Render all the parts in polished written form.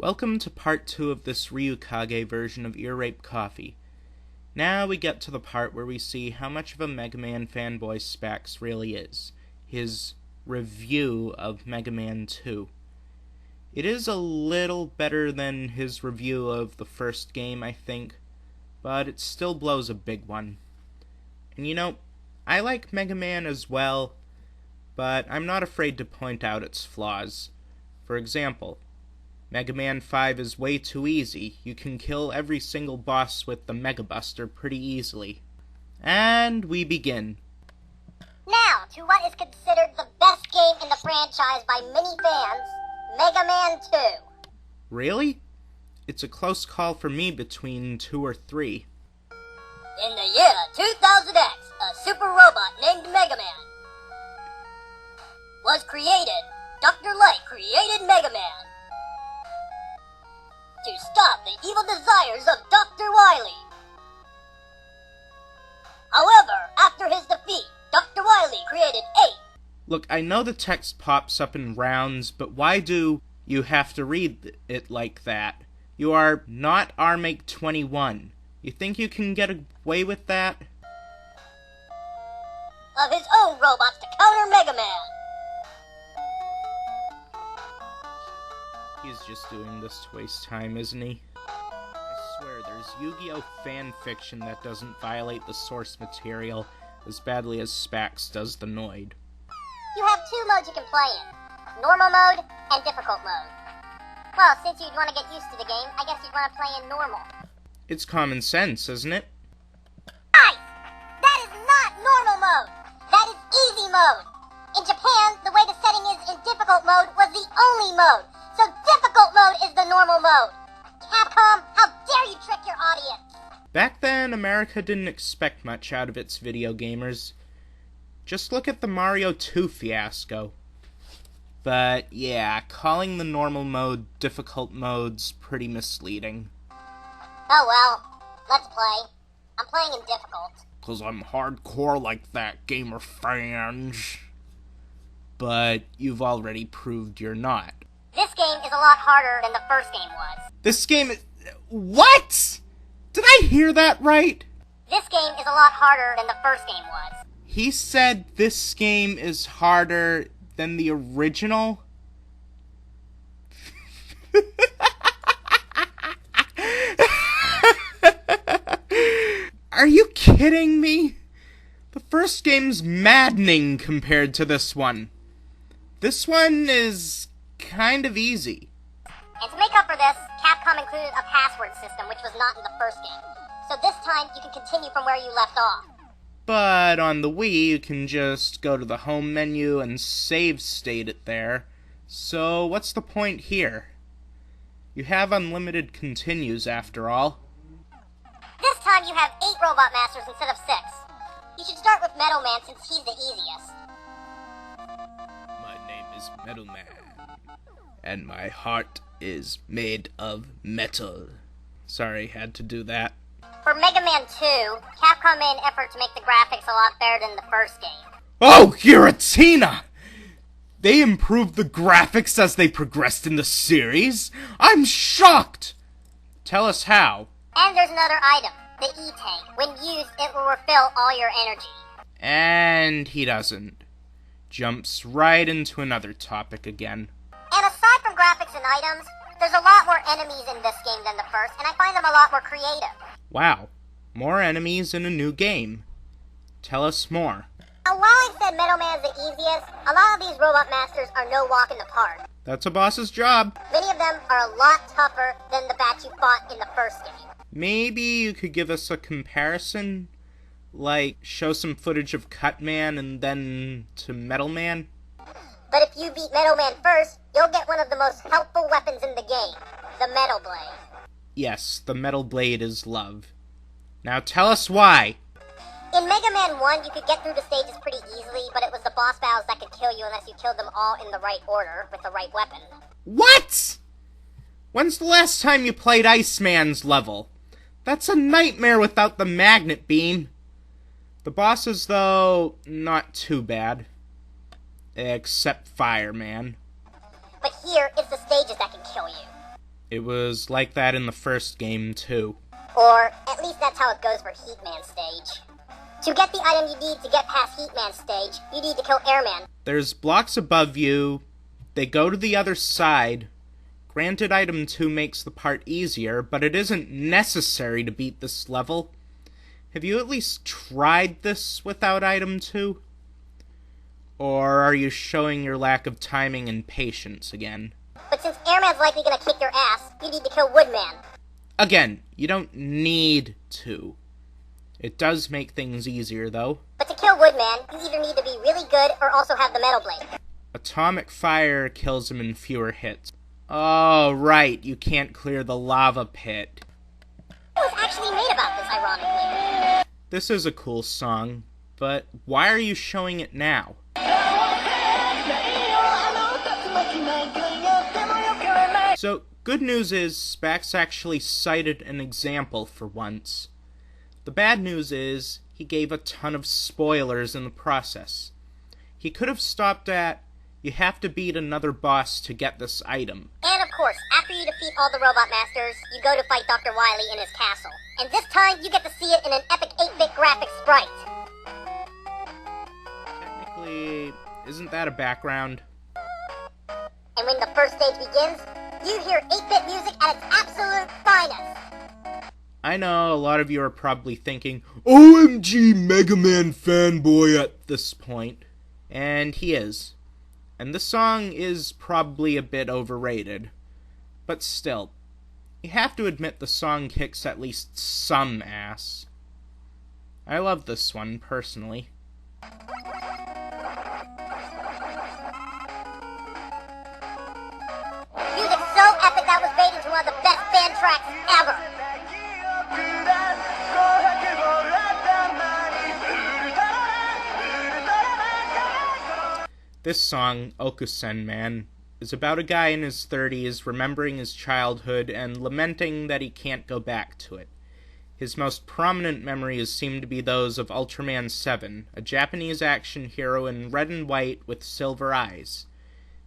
Welcome to part 2 of this Ryukage version of Ear Rape Coffee. Now we get to the part where we see how much of a Mega Man fanboy Spax really is. His review of Mega Man 2. It is a little better than his review of the first game, I think, but it still blows a big one. And you know, I like Mega Man as well, but I'm not afraid to point out its flaws. For example, Mega Man 5 is way too easy. You can kill every single boss with the Mega Buster pretty easily. And we begin. Now, to what is considered the best game in the franchise by many fans, Mega Man 2. Really? It's a close call for me between 2 or 3. In the year 2000X, a super robot named Mega Man was created. Dr. Light created Mega Man to stop the evil desires of Dr. Wily. However, after his defeat, Dr. Wily created 8. Look, I know the text pops up in rounds, but why do you have to read it like that? You are not RMake 21. You think you can get away with that? Of his own robots to counter Mega Man. He's just doing this to waste time, isn't he? I swear, there's Yu-Gi-Oh! Fan fiction that doesn't violate the source material as badly as Spax does the Noid. You have 2 modes you can play in. Normal mode and difficult mode. Well, since you'd want to get used to the game, I guess you'd want to play in normal. It's common sense, isn't it? Nice! That is not normal mode! That is easy mode! In Japan, the way the setting is in difficult mode was the only mode. So difficult mode is the normal mode. Capcom, how dare you trick your audience? Back then, America didn't expect much out of its video gamers. Just look at the Mario 2 fiasco. But yeah, calling the normal mode difficult mode's pretty misleading. Oh well, let's play. I'm playing in difficult. 'Cause I'm hardcore like that, gamer fans. But you've already proved you're not. This game is a lot harder than the first game was. This game is... What?! Did I hear that right? This game is a lot harder than the first game was. He said this game is harder than the original? Are you kidding me? The first game's maddening compared to this one. This one is kind of easy. And to make up for this, Capcom included a password system which was not in the first game. So this time you can continue from where you left off. But on the Wii, you can just go to the home menu and save state it there. So what's the point here? You have unlimited continues after all. This time you have 8 Robot Masters instead of 6. You should start with Metal Man since he's the easiest. My name is Metal Man, and my heart is made of metal. Sorry, had to do that. For Mega Man 2, Capcom made an effort to make the graphics a lot better than the first game. Oh, Giratina! They improved the graphics as they progressed in the series? I'm shocked! Tell us how. And there's another item, the E-Tank. When used, it will refill all your energy. And he doesn't. Jumps right into another topic again. And aside from graphics and items, there's a lot more enemies in this game than the first, and I find them a lot more creative. Wow, more enemies in a new game. Tell us more. Now, while I said Metal Man's the easiest, a lot of these Robot Masters are no walk in the park. That's a boss's job. Many of them are a lot tougher than the batch you fought in the first game. Maybe you could give us a comparison? Like, show some footage of Cutman and then to Metal Man? But if you beat Metal Man first, you'll get one of the most helpful weapons in the game, the Metal Blade. Yes, the Metal Blade is love. Now tell us why. In Mega Man 1, you could get through the stages pretty easily, but it was the boss battles that could kill you unless you killed them all in the right order with the right weapon. What?! When's the last time you played Iceman's level? That's a nightmare without the magnet beam. The bosses, though, not too bad. Except Fireman. But here, it's the stages that can kill you. It was like that in the first game, too. Or, at least that's how it goes for Heatman stage. To get the item you need to get past Heatman stage, you need to kill Airman. There's blocks above you. They go to the other side. Granted, item 2 makes the part easier, but it isn't necessary to beat this level. Have you at least tried this without item 2? Or are you showing your lack of timing and patience again? But since Airman's likely gonna kick your ass, you need to kill Woodman. Again, you don't need to. It does make things easier, though. But to kill Woodman, you either need to be really good or also have the Metal Blade. Atomic fire kills him in fewer hits. Oh, right, you can't clear the lava pit. What was actually made about this, ironically? This is a cool song, but why are you showing it now? So, good news is Spax actually cited an example for once. The bad news is he gave a ton of spoilers in the process. He could have stopped at, you have to beat another boss to get this item. And of course, after you defeat all the Robot Masters, you go to fight Dr. Wily in his castle. And this time, you get to see it in an epic 8-bit graphic sprite. Technically, isn't that a background? And when the first stage begins, you hear 8-bit music at its absolute finest. I know a lot of you are probably thinking, OMG Mega Man fanboy at this point. And he is. And this song is probably a bit overrated. But still, you have to admit the song kicks at least some ass. I love this one, personally. Music's so epic that was made into one of the best band tracks ever. This song, Okusen Man, is about a guy in his 30s remembering his childhood and lamenting that he can't go back to it. His most prominent memories seem to be those of Ultraman 7, a Japanese action hero in red and white with silver eyes.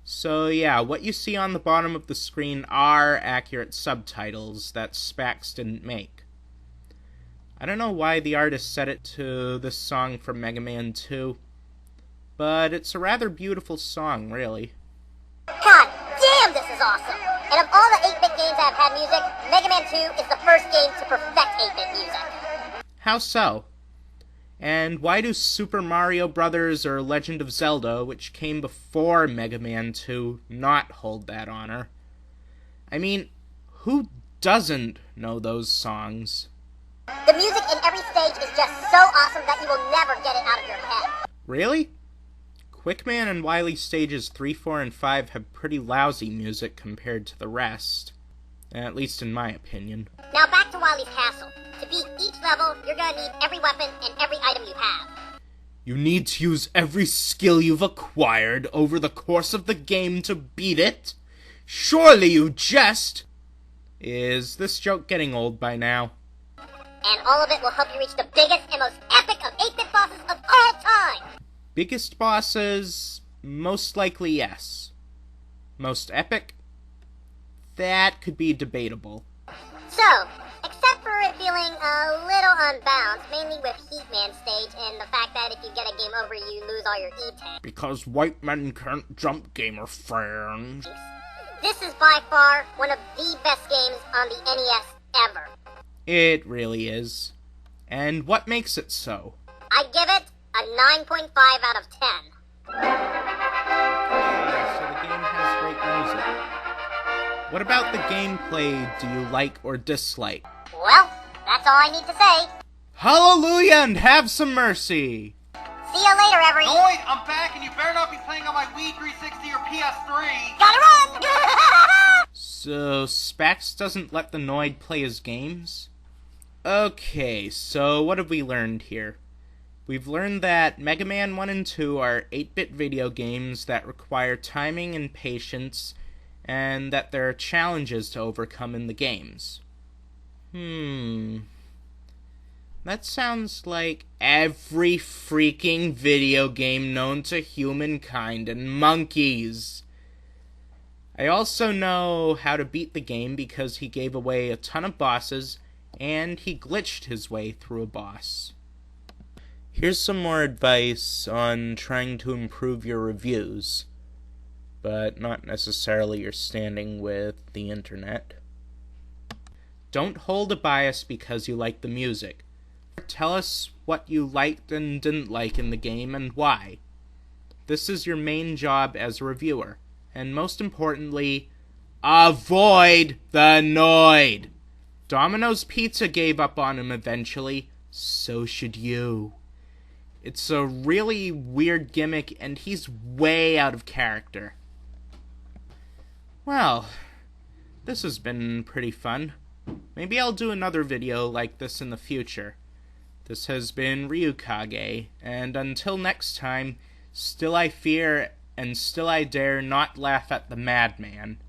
So yeah, what you see on the bottom of the screen are accurate subtitles that Spax didn't make. I don't know why the artist set it to this song from Mega Man 2, but it's a rather beautiful song, really. God damn, this is awesome! And of all the 8-bit games that have had music, Mega Man 2 is the first game to perfect 8-bit music. How so? And why do Super Mario Bros. Or Legend of Zelda, which came before Mega Man 2, not hold that honor? I mean, who doesn't know those songs? The music in every stage is just so awesome that you will never get it out of your head. Really? Quickman and Wily stages 3, 4, and 5 have pretty lousy music compared to the rest. At least in my opinion. Now back to Wily's castle. To beat each level, you're gonna need every weapon and every item you have. You need to use every skill you've acquired over the course of the game to beat it? Surely you jest! Is this joke getting old by now? And all of it will help you reach the biggest and most epic of 8-bit bosses of all time! Biggest bosses? Most likely yes. Most epic? That could be debatable. So, except for it feeling a little unbalanced, mainly with Heatman stage and the fact that if you get a game over, you lose all your E-tank. Because white men can't jump, gamer friends. This is by far one of the best games on the NES ever. It really is. And what makes it so? I give it a 9.5 out of 10. Okay, so the game has great music. What about the gameplay do you like or dislike? Well, that's all I need to say. Hallelujah and have some mercy! See ya later, Every. Noid, I'm back and you better not be playing on my Wii 360 or PS3. Gotta run! So, Spax doesn't let the Noid play his games? Okay, so what have we learned here? We've learned that Mega Man 1 and 2 are 8-bit video games that require timing and patience, and that there are challenges to overcome in the games. That sounds like every freaking video game known to humankind and monkeys. I also know how to beat the game because he gave away a ton of bosses, and he glitched his way through a boss. Here's some more advice on trying to improve your reviews, but not necessarily your standing with the internet. Don't hold a bias because you like the music. Tell us what you liked and didn't like in the game and why. This is your main job as a reviewer. And most importantly, avoid the Noid! Domino's Pizza gave up on him eventually, so should you. It's a really weird gimmick, and he's way out of character. Well, this has been pretty fun. Maybe I'll do another video like this in the future. This has been Ryukage, and until next time, still I fear and still I dare not laugh at the madman.